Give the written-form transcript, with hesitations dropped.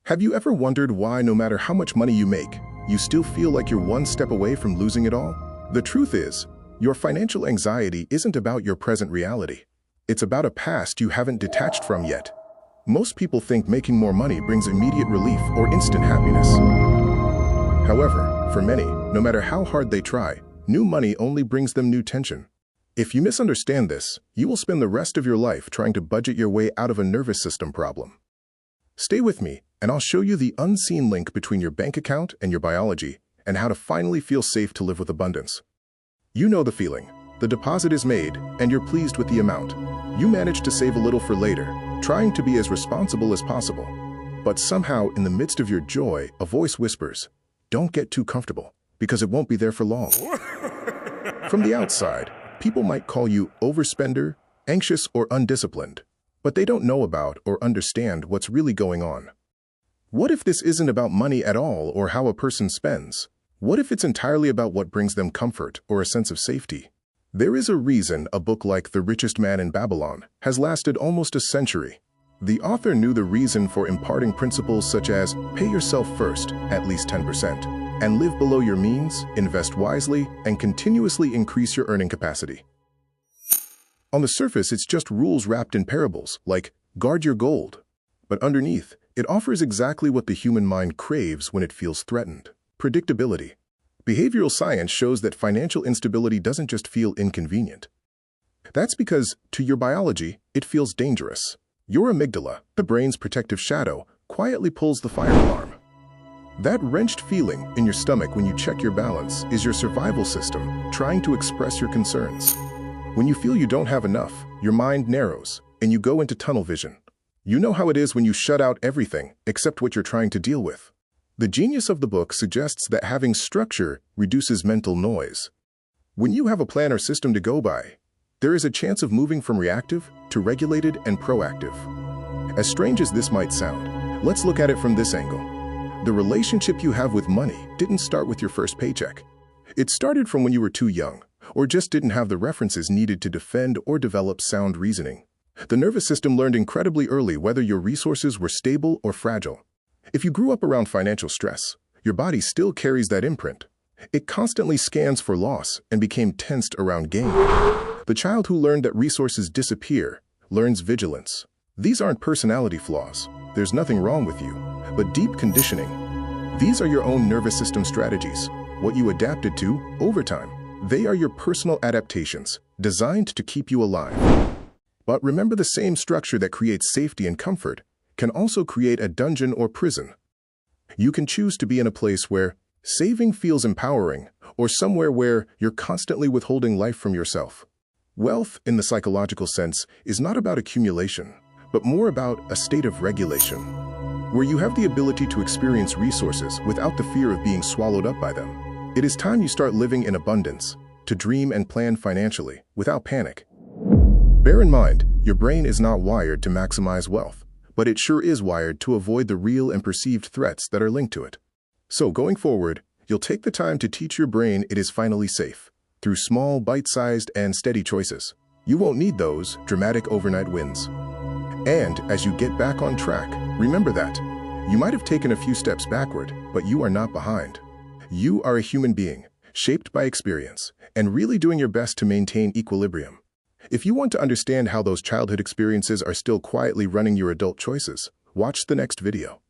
Have you ever wondered why, no matter how much money you make, you still feel like you're one step away from losing it all? The truth is, your financial anxiety isn't about your present reality. It's about a past you haven't detached from yet. Most people think making more money brings immediate relief or instant happiness. However, for many, no matter how hard they try, new money only brings them new tension. If you misunderstand this, you will spend the rest of your life trying to budget your way out of a nervous system problem. Stay with me, and I'll show you the unseen link between your bank account and your biology, and how to finally feel safe to live with abundance. You know the feeling. The deposit is made, and you're pleased with the amount. You manage to save a little for later, trying to be as responsible as possible. But somehow, in the midst of your joy, a voice whispers, "Don't get too comfortable, because it won't be there for long." From the outside, people might call you overspender, anxious, or undisciplined, but they don't know about or understand what's really going on. What if this isn't about money at all or how a person spends? What if it's entirely about what brings them comfort or a sense of safety? There is a reason a book like The Richest Man in Babylon has lasted almost a century. The author knew the reason for imparting principles such as pay yourself first, at least 10%, and live below your means, invest wisely, and continuously increase your earning capacity. On the surface, it's just rules wrapped in parables, like guard your gold. But underneath, it offers exactly what the human mind craves when it feels threatened: predictability. Behavioral science shows that financial instability doesn't just feel inconvenient. That's because, to your biology, it feels dangerous. Your amygdala, the brain's protective shadow, quietly pulls the fire alarm. That wrenched feeling in your stomach when you check your balance is your survival system trying to express your concerns. When you feel you don't have enough, your mind narrows, and you go into tunnel vision. You know how it is when you shut out everything except what you're trying to deal with. The genius of the book suggests that having structure reduces mental noise. When you have a plan or system to go by, there is a chance of moving from reactive to regulated and proactive. As strange as this might sound, let's look at it from this angle. The relationship you have with money didn't start with your first paycheck. It started from when you were too young, or just didn't have the references needed to defend or develop sound reasoning. The nervous system learned incredibly early whether your resources were stable or fragile. If you grew up around financial stress, your body still carries that imprint. It constantly scans for loss and became tensed around gain. The child who learned that resources disappear learns vigilance. These aren't personality flaws. There's nothing wrong with you, but deep conditioning. These are your own nervous system strategies, what you adapted to over time. They are your personal adaptations, designed to keep you alive. But remember, the same structure that creates safety and comfort can also create a dungeon or prison. You can choose to be in a place where saving feels empowering, or somewhere where you're constantly withholding life from yourself. Wealth, in the psychological sense, is not about accumulation, but more about a state of regulation, where you have the ability to experience resources without the fear of being swallowed up by them. It is time you start living in abundance, to dream and plan financially, without panic. Bear in mind, your brain is not wired to maximize wealth, but it sure is wired to avoid the real and perceived threats that are linked to it. So going forward, you'll take the time to teach your brain it is finally safe, through small, bite-sized, and steady choices. You won't need those dramatic overnight wins. And as you get back on track, remember that you might have taken a few steps backward, but you are not behind. You are a human being, shaped by experience, and really doing your best to maintain equilibrium. If you want to understand how those childhood experiences are still quietly running your adult choices, watch the next video.